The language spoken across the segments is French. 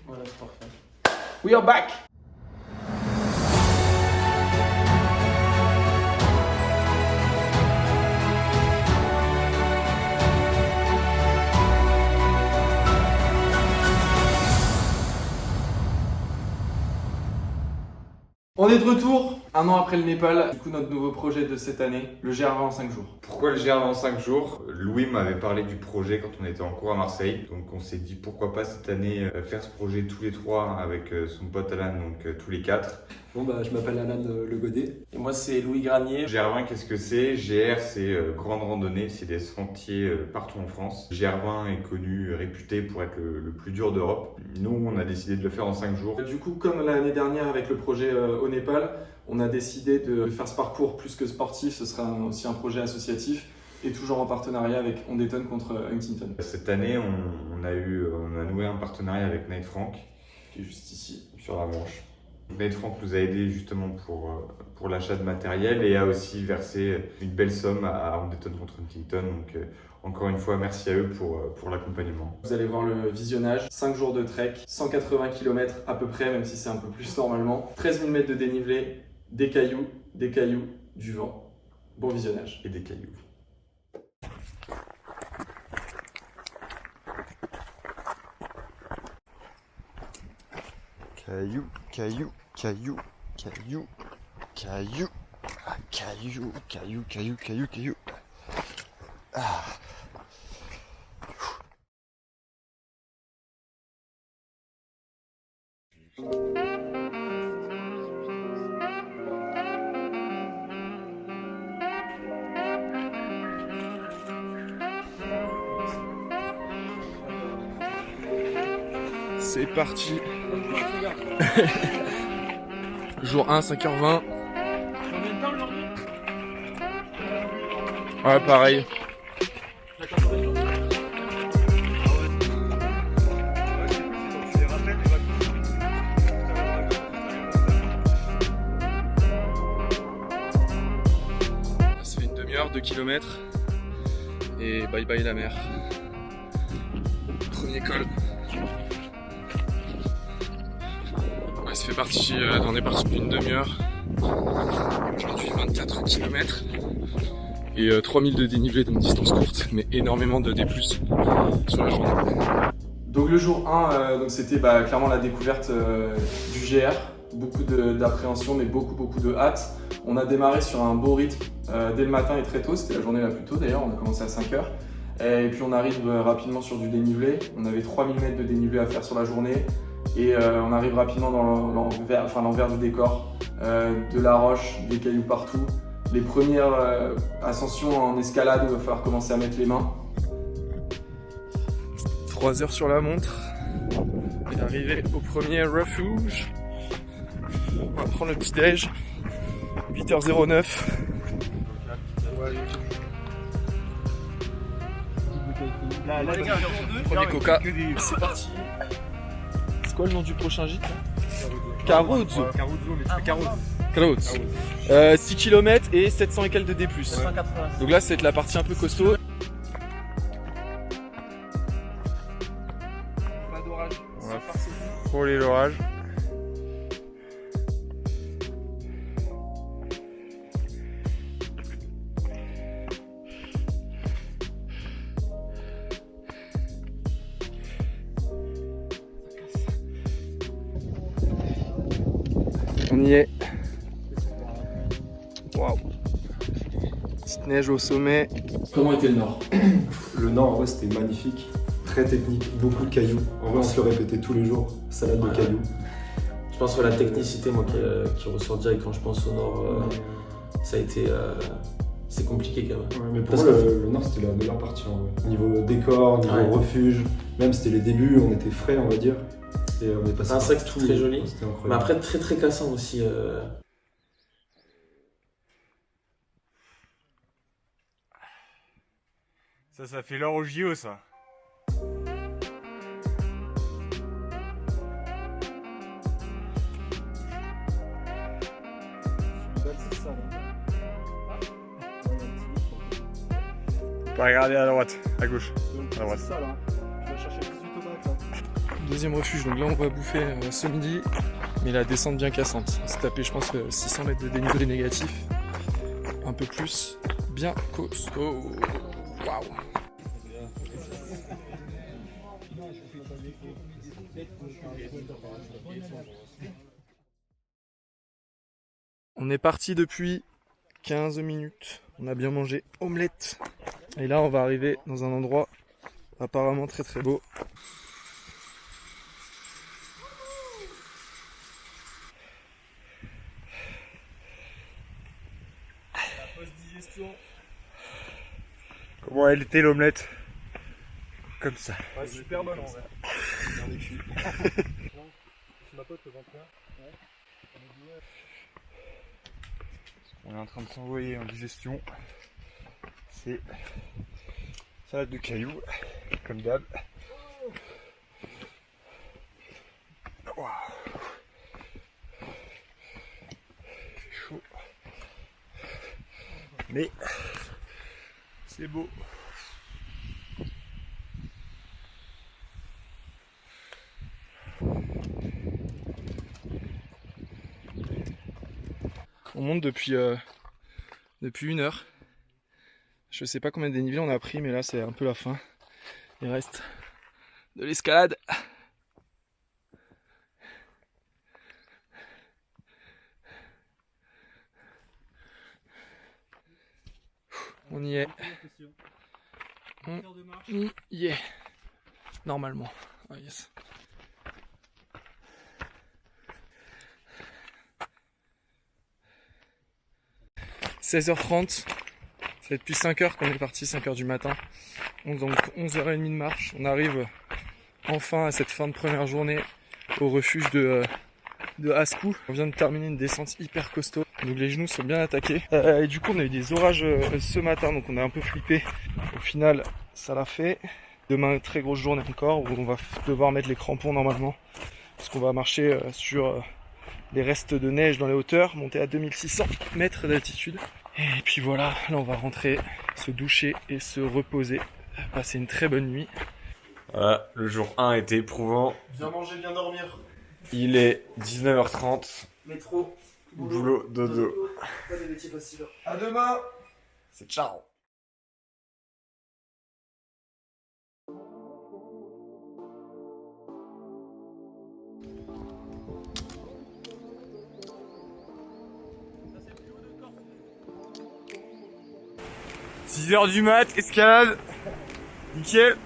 Voilà, c'est parfait. We are back! On est de retour, un an après le Népal, du coup notre nouveau projet de cette année, le GR20 en 5 jours. Pourquoi le GR20 en 5 jours? Louis m'avait parlé du projet quand on était en cours à Marseille, donc on s'est dit pourquoi pas cette année faire ce projet tous les trois avec son pote Alan, donc tous les quatre. Bon bah je m'appelle Alan Le Godet. Et moi c'est Louis Granier. GR20 qu'est-ce que c'est? GR c'est grande randonnée, c'est des sentiers partout en France. GR20 est connu, réputé pour être le plus dur d'Europe. Nous on a décidé de le faire en 5 jours. Du coup comme l'année dernière avec le projet au Népal, on a décidé de faire ce parcours plus que sportif, ce sera aussi un projet associatif et toujours en partenariat avec On Détonne contre Huntington. Cette année on a noué un partenariat avec Night Frank Qui est juste ici. sur la Manche. Night Frank nous a aidé justement pour l'achat de matériel et a aussi versé une belle somme à On Détonne contre Huntington. Donc encore une fois, merci à eux pour l'accompagnement. Vous allez voir le visionnage, 5 jours de trek, 180 km à peu près, même si c'est un peu plus normalement, 13 000 mètres de dénivelé, des cailloux, du vent. Bon visionnage. Et des cailloux. Caillou, caillou, caillou, caillou, caillou, ah, caillou, caillou, caillou, caillou, caillou. Ah. C'est parti. Jour 1, 5h20. Ouais, pareil. Ça fait une demi-heure, 2 km. Et bye bye la mer. Premier col. Ouais, ça fait partie, on est parti depuis une demi-heure. Aujourd'hui 24 km et 3000 de dénivelé, donc distance courte, mais énormément de D+, sur la journée. Donc le jour 1, c'était clairement la découverte du GR. Beaucoup d'appréhension, mais beaucoup de hâte. On a démarré sur un beau rythme dès le matin et très tôt, c'était la journée la plus tôt d'ailleurs, on a commencé à 5h. Et puis on arrive rapidement sur du dénivelé. On avait 3000 mètres de dénivelé à faire sur la journée. Et on arrive rapidement dans l'envers du décor, de la roche, des cailloux partout. Les premières ascensions en escalade où il va falloir commencer à mettre les mains. 3 heures sur la montre. Et arrivé au premier refuge. On va prendre le petit déj. 8h09. Premier coca. C'est parti. C'est quoi le nom du prochain gîte? Caruzzo. Caruzzo. 6 km et 700 et quelques de D+. Donc là, c'est la partie un peu costaud. Pas d'orage. On va frôler l'orage. On y est. Waouh. Petite neige au sommet. Comment était le nord? Le nord en vrai c'était magnifique, très technique, beaucoup de cailloux. En vrai on se le répétait tous les jours, salade de cailloux. Je pense que la technicité moi qui ressort direct quand je pense au nord, ça a été c'est compliqué quand même. Ouais, mais pour moi le nord c'était la meilleure partie en vrai. Niveau décor, niveau refuge, même c'était les débuts, on était frais on va dire. Et on est passé c'est vrai que c'était très joli, c'était incroyable. Mais après très cassant aussi. Ça fait l'heure au JO ça. On va regarder à droite, à gauche. À droite. Ça là, tu vas chercher 18 au bac là. Deuxième refuge, donc là on va bouffer ce midi, mais la descente bien cassante. On s'est tapé je pense 600 mètres de dénivelé négatif, un peu plus, bien costaud. Waouh! On est parti depuis 15 minutes, on a bien mangé omelette. Et là on va arriver dans un endroit apparemment très très beau. Comment elle était l'omelette? Comme ça. Ouais, super bonne en vrai. Ma pote le ventre. On est en train de s'envoyer en digestion. C'est salade de cailloux, comme d'hab. Waouh. C'est chaud. Mais c'est beau. On monte depuis 1 heure. Je sais pas combien de dénivelé on a pris, mais là c'est un peu la fin. Il reste de l'escalade. On y est. On y est. Normalement. Ah, yes. « 16h30, ça fait depuis 5h qu'on est parti, 5h du matin. Donc 11h30 de marche. On arrive enfin à cette fin de première journée au refuge de Ascou. On vient de terminer une descente hyper costaud. Donc les genoux sont bien attaqués. Et du coup on a eu des orages ce matin, donc on a un peu flippé. Au final ça l'a fait. Demain très grosse journée encore où on va devoir mettre les crampons normalement. Parce qu'on va marcher sur les restes de neige dans les hauteurs, monter à 2600 mètres d'altitude. Et puis voilà, là on va rentrer, se doucher et se reposer. Passer une très bonne nuit. Voilà, le jour 1 était éprouvant. Bien manger, bien dormir. Il est 19h30. Métro, Boulot, dodo. Pas des métiers faciles. À demain! C'est ciao. « 6h du mat, escalade. Nickel.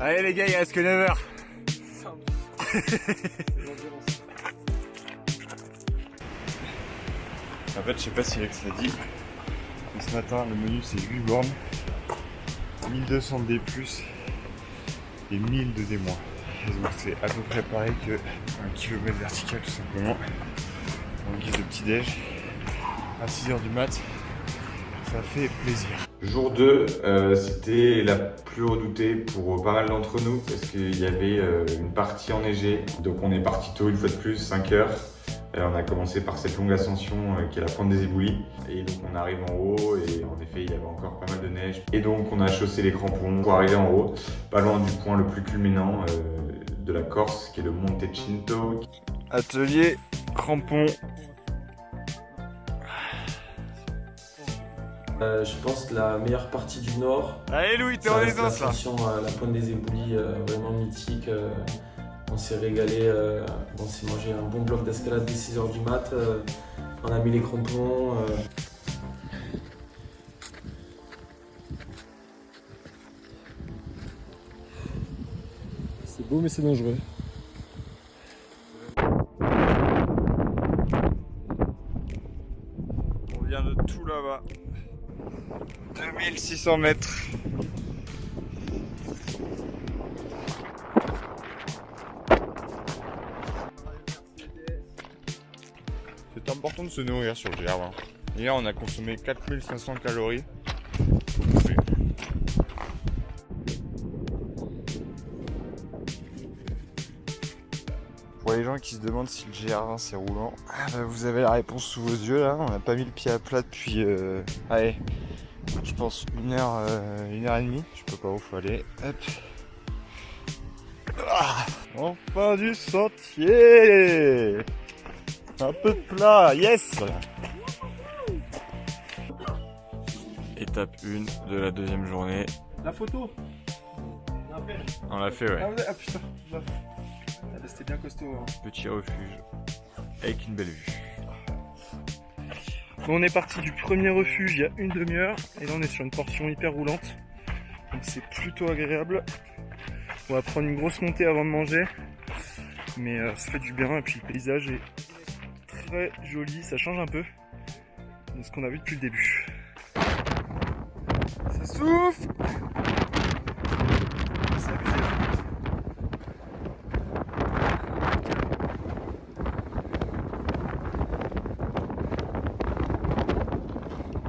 Allez les gars, il reste que 9h. En fait, je sais pas si Alex l'a dit, mais ce matin, le menu c'est 8 bornes, 1200 de D+, et 1000 de D-. Et donc c'est à peu près pareil que 1 km vertical tout simplement, en guise de petit déj, à 6h du mat, ça fait plaisir. Jour 2, c'était la plus redoutée pour pas mal d'entre nous parce qu'il y avait une partie enneigée. Donc on est parti tôt une fois de plus, 5 heures. On a commencé par cette longue ascension qui est la pointe des éboulis. Et donc on arrive en haut et en effet il y avait encore pas mal de neige. Et donc on a chaussé les crampons pour arriver en haut, pas loin du point le plus culminant de la Corse qui est le Monte Cinto. Atelier, crampons. Je pense que la meilleure partie du Nord, Allez Louis, t'es ça en reste aisance là. l'ascension à la pointe des éboulis, vraiment mythique. On s'est régalé, on s'est mangé un bon bloc d'escalade dès 6h du mat. On a mis les crampons. C'est beau mais c'est dangereux. On vient de tout là-bas. 2600 mètres. C'est important de se nourrir sur le GR20. Hier, on a consommé 4500 calories. Faut bouffer. Pour les gens qui se demandent si le GR20 c'est roulant, vous avez la réponse sous vos yeux là. On n'a pas mis le pied à plat depuis, allez, je pense 1 heure, 1 heure et demie. Je peux pas où faut aller. Hop. Ah, enfin du sentier. Un peu de plat, yes. Étape 1 de la deuxième journée. La photo. On l'a fait, ouais. Ah putain. C'était bien costaud. Hein. Petit refuge avec une belle vue. On est parti du premier refuge il y a une demi-heure et là on est sur une portion hyper roulante. Donc c'est plutôt agréable. On va prendre une grosse montée avant de manger. Mais ça fait du bien et puis le paysage est très joli, ça change un peu de ce qu'on a vu depuis le début. Ça souffle. C'est abusé.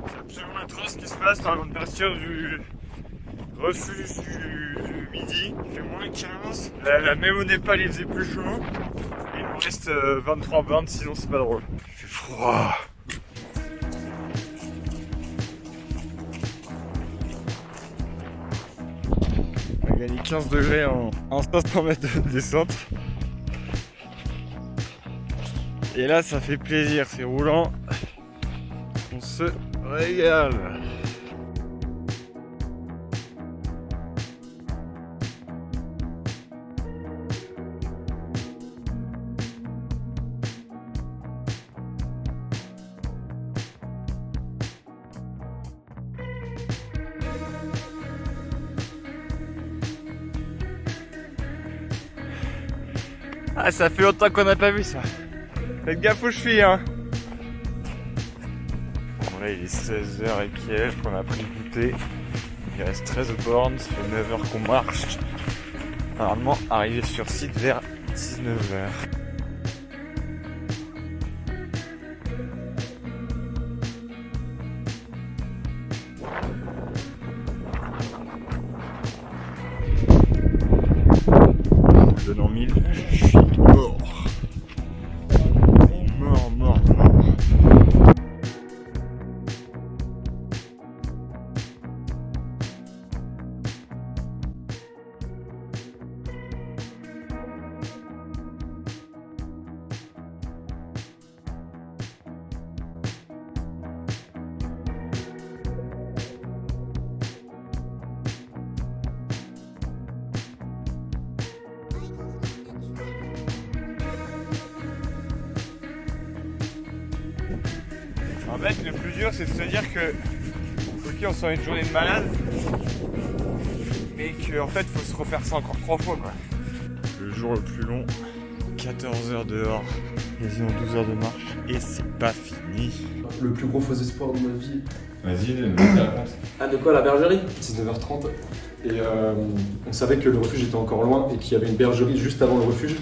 C'est absolument atroce ce qui se passe dans la partir du refuge du midi. Il fait moins 15. Même au Népal il faisait plus chaud. Il nous reste 23 bornes, sinon c'est pas drôle. Il fait froid. On a gagné 15 degrés en 500 mètres de descente. Et là ça fait plaisir, c'est roulant. On se régale. Ah, ça fait longtemps qu'on n'a pas vu ça. Faites gaffe aux chevilles, hein. Bon, là, il est 16h et quelques, on a pris le goûter. Il reste 13 bornes, ça fait 9 heures qu'on marche. Normalement, arriver sur site vers 19h. Donnant 1000, je suis mort. Mort. En fait, le plus dur, c'est de se dire que, ok, on sort une journée de malade, mais qu'en fait, faut se refaire ça encore 3 fois, quoi. Le jour le plus long, 14 heures dehors, quasiment 12 heures de marche, et c'est pas fini. Le plus gros faux espoir de ma vie. Vas-y, vas-y, raconte. Ah, de quoi, la bergerie? 19h30 et on savait que le refuge était encore loin et qu'il y avait une bergerie juste avant le refuge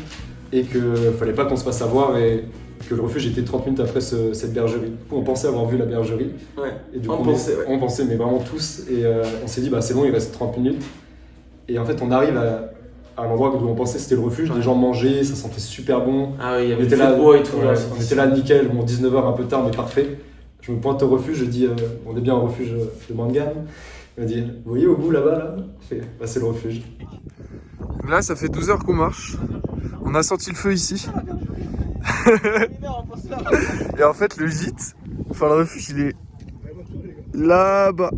et qu'il fallait pas qu'on se fasse avoir et que le refuge était 30 minutes après cette bergerie. Du coup, on pensait avoir vu la bergerie. Ouais. Et du coup, On pensait, mais vraiment tous. Et on s'est dit, bah c'est bon, il reste 30 minutes. Et en fait, on arrive à l'endroit où on pensait c'était le refuge. Les gens mangeaient, ça sentait super bon. Ah oui, il y avait On était le là, feu de bois et tout. ouais, là, on était là nickel, bon 19h un peu tard mais parfait. Je me pointe au refuge, je dis on est bien au refuge de Mangane. Il m'a dit vous voyez au bout là-bas là, je fais, bah, c'est le refuge. Là, ça fait 12 heures qu'on marche. On a senti le feu ici. Et en fait, le gîte, enfin le refuge, il est là-bas.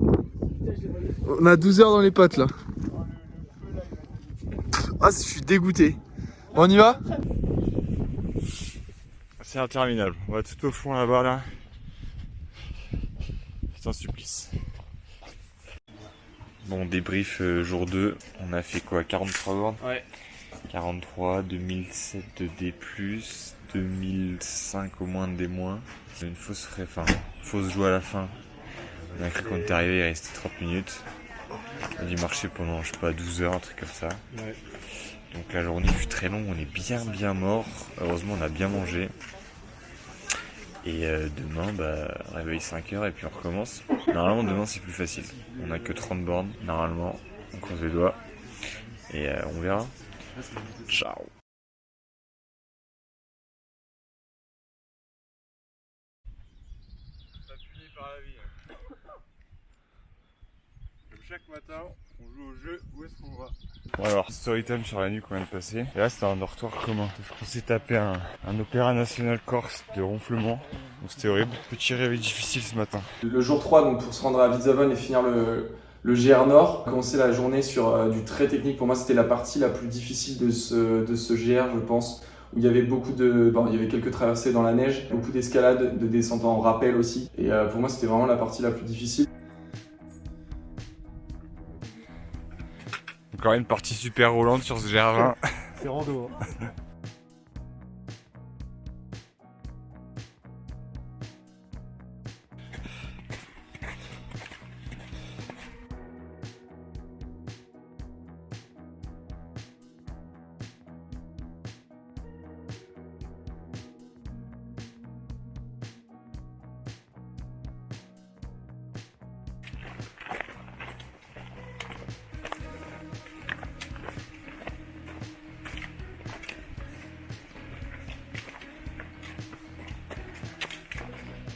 On a 12 heures dans les pattes là. Ah, je suis dégoûté. On y va? C'est interminable. On va tout au fond là-bas, là. C'est un supplice. Bon, débrief jour 2. On a fait quoi? 43 bornes? Ouais. 43, 2007 de D+, 2005 au moins de D-. Une fausse joue à la fin. On a cru qu'on était arrivé, il restait 30 minutes. On a dû marcher pendant, je sais pas, 12 heures, un truc comme ça. Ouais. Donc la journée fut très longue, on est bien mort. Heureusement, on a bien mangé. Et demain, réveil 5h et puis on recommence. Normalement, demain, c'est plus facile. On a que 30 bornes, normalement. On croise les doigts. Et on verra. Ciao. faire la vie. Comme chaque matin, on joue au jeu, où est-ce qu'on va? Bon alors, story time sur la nuit qu'on vient de passer. Et là c'était un dortoir commun. On s'est tapé un opéra national corse de ronflement. Donc c'était horrible. Petit réveil difficile ce matin. Le jour 3, donc pour se rendre à Witzhaven et finir le GR Nord, commencer la journée sur du très technique. Pour moi, c'était la partie la plus difficile de ce GR, je pense. Où il y avait il y avait quelques traversées dans la neige, beaucoup d'escalade, de descente en rappel aussi. Et pour moi, c'était vraiment la partie la plus difficile. Encore une partie super roulante sur ce GR20. C'est rando.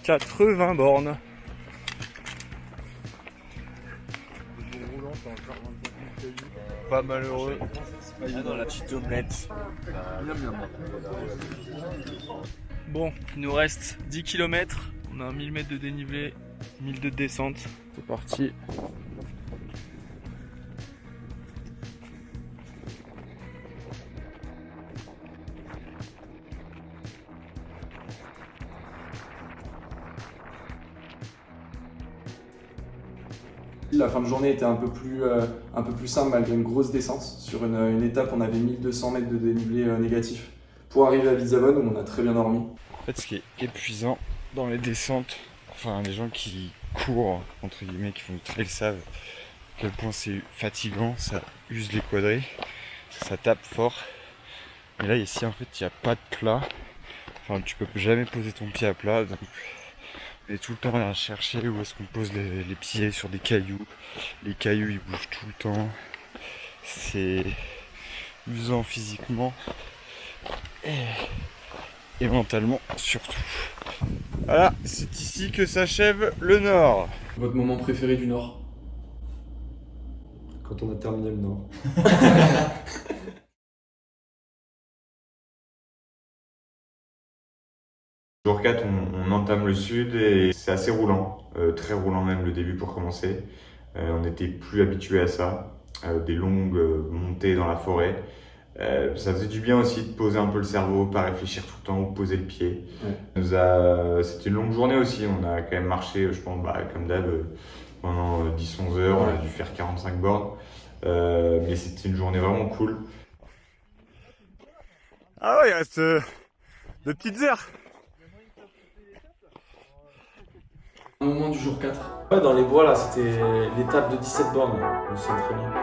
« 80 bornes. Pas malheureux. Dans la petite omelette. Bon, il nous reste 10 km. On a 1000 mètres de dénivelé, 1000 de descente. C'est parti. La fin de journée était un peu plus simple malgré une grosse descente. Sur une étape, on avait 1200 mètres de dénivelé négatif pour arriver à Witzhaven où on a très bien dormi. En fait, ce qui est épuisant dans les descentes, enfin les gens qui courent, entre guillemets, qui font du trail savent à quel point c'est fatigant, ça use les quadris, ça tape fort. Et là, ici, en fait, il n'y a pas de plat. Enfin, tu peux jamais poser ton pied à plat. Donc, on est tout le temps à chercher où est-ce qu'on pose les pieds sur des cailloux. Les cailloux, ils bougent tout le temps. C'est usant physiquement et mentalement surtout. Voilà, c'est ici que s'achève le Nord. Votre moment préféré du Nord? Quand on a terminé le Nord. Jour 4, on entame le sud et c'est assez roulant, très roulant même le début pour commencer. On n'était plus habitué à ça, des longues montées dans la forêt. Ça faisait du bien aussi de poser un peu le cerveau, pas réfléchir tout le temps ou poser le pied. Ouais. C'était une longue journée aussi, on a quand même marché, je pense, comme d'hab, pendant 10-11 heures, on a dû faire 45 bornes. Mais c'était une journée vraiment cool. Ah ouais, il reste 2 petites heures. Un moment du jour 4. Ouais, dans les bois là, c'était l'étape de 17 bornes. Je me souviens très bien.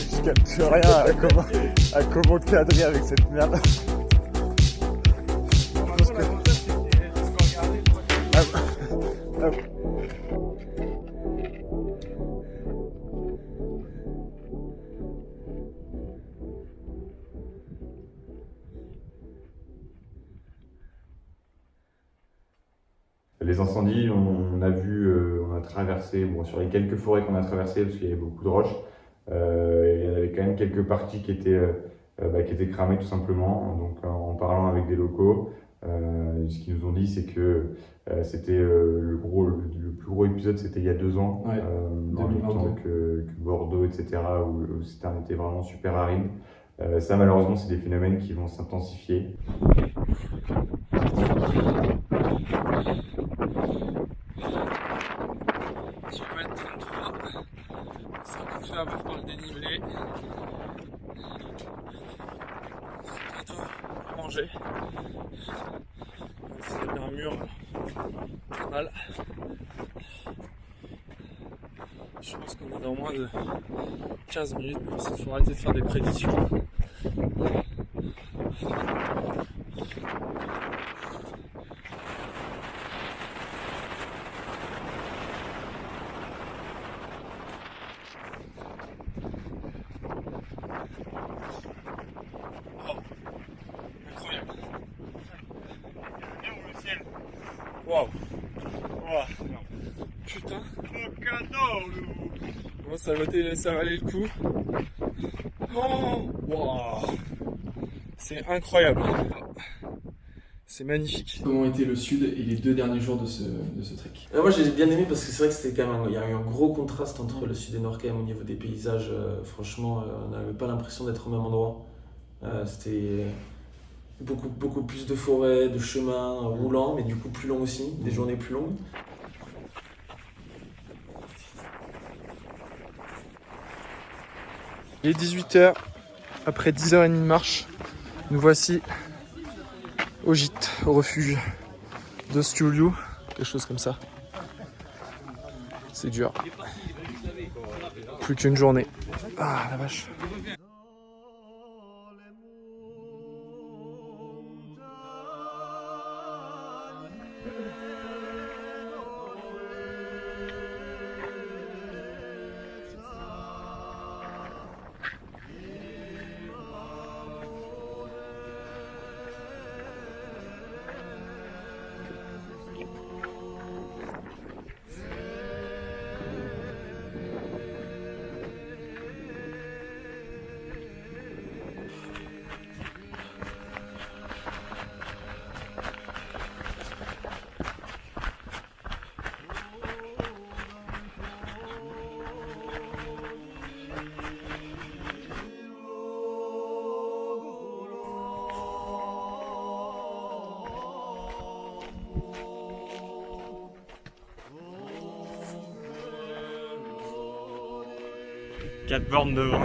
Je capte rien à comment cadrer avec cette merde. Les incendies, on a traversé, bon, sur les quelques forêts qu'on a traversées, parce qu'il y avait beaucoup de roches, il y en avait quand même quelques parties qui étaient cramées tout simplement. Donc en parlant avec des locaux, ce qu'ils nous ont dit, c'est que c'était le plus gros épisode, c'était il y a 2 ans, dans le temps que Bordeaux, etc., où c'était un été vraiment super aride. Ça, malheureusement, c'est des phénomènes qui vont s'intensifier. Kilomètre 33, c'est encore fait avoir par le dénivelé. Bientôt à manger. C'est bien un mur, pas mal. Je pense qu'on est dans moins de 15 minutes, il faut arrêter de faire des prédictions. Incroyable. Le ciel. Waouh. Oh, Putain. mon cadeau, le... Bon, ça valait le coup. Oh, wow. C'est incroyable. C'est magnifique. Comment était le sud et les 2 derniers jours de ce trek? Moi j'ai bien aimé parce que c'est vrai que c'était quand même il y a eu un gros contraste entre le sud et le nord quand même au niveau des paysages. Franchement, on n'avait pas l'impression d'être au même endroit. C'était beaucoup plus de forêts, de chemins roulants, mais du coup plus longs aussi, des journées plus longues. Il est 18h, après 10h30 de marche, nous voici au gîte, au refuge de Stiuliu, quelque chose comme ça. C'est dur. Plus qu'une journée. Ah la vache. Quatre bornes devant.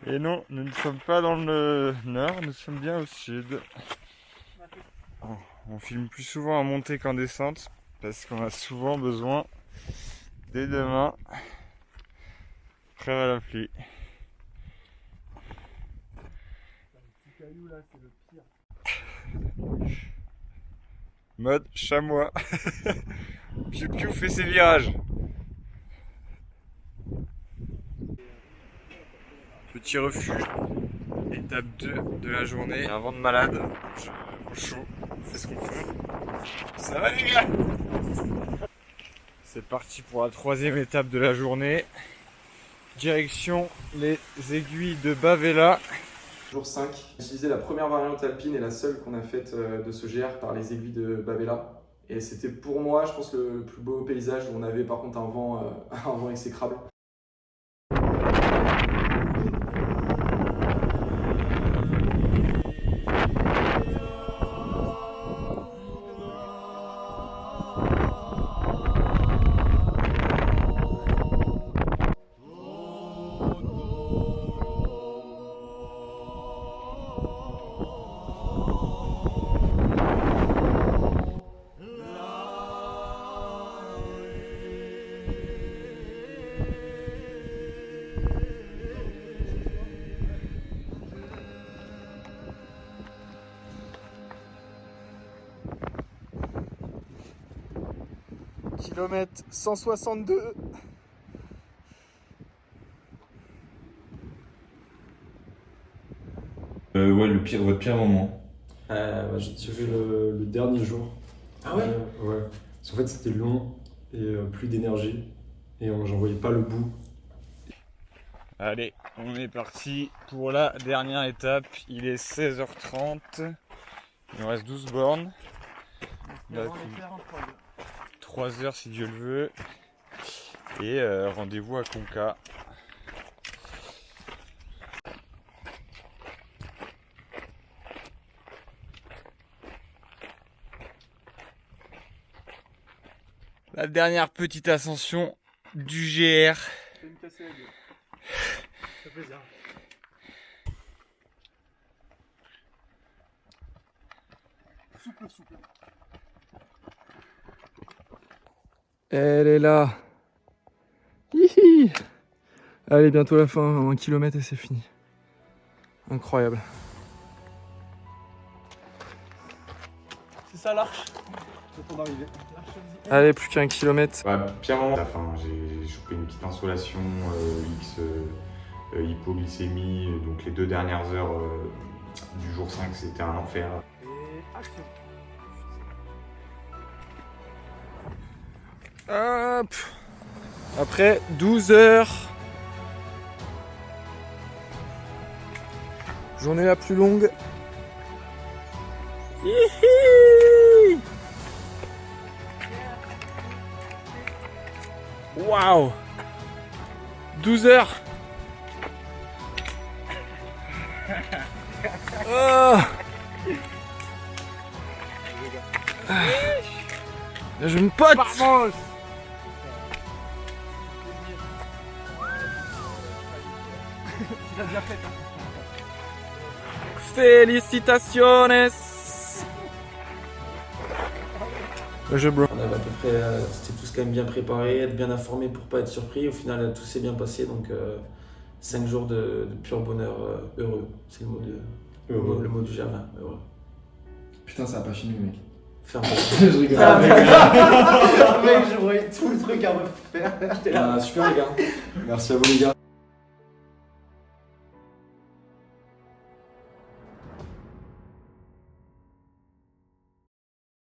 Et non, nous ne sommes pas dans le nord, nous sommes bien au sud. On filme plus souvent en montée qu'en descente parce qu'on a souvent besoin dès demain. Préva la pluie. Mode chamois. Piu Piu fait ses virages. Petit refuge, étape 2 de la journée. Un vent de malade, au chaud, on fait ce qu'on peut. Ça va les gars! C'est parti pour la 3e étape de la journée. Direction les aiguilles de Bavela. Jour 5, j'ai utilisé la première variante alpine et la seule qu'on a faite de ce GR par les aiguilles de Bavela. Et c'était pour moi, je pense, le plus beau paysage où on avait par contre un vent exécrable. Kilomètre 162. Ouais, votre pire moment. J'ai tiré le dernier jour. Ah ouais? Ouais. Parce qu'en fait, c'était long et plus d'énergie. Et j'en voyais pas le bout. Allez, on est parti pour la dernière étape. Il est 16h30. Il nous reste 12 bornes. 3 heures si Dieu le veut. Et rendez-vous à Conca. La dernière petite ascension du GR. Elle est là. Hihi. Allez, bientôt la fin, 1 km et c'est fini. Incroyable. C'est ça l'arche. Allez, plus qu'un kilomètre. Pire moment, à la fin, j'ai chopé une petite insolation, hypoglycémie, donc les 2 dernières heures du jour 5, c'était un enfer. Hop. Après 12 heures. Journée la plus longue. Hihi. Waouh. 12 heures. Oh. Là, je me pote. Félicitaciones. Je bro. On avait à peu près, c'était tous quand même bien préparé, être bien informé pour pas être surpris. Au final, tout s'est bien passé, donc 5 jours de pur bonheur heureux. C'est le mot le mot du jardin, heureux. Putain, ça a pas fini, mec. Ferme. Je rigole. Mec, je voyais tout le truc à refaire. Super les gars. Merci à vous les gars.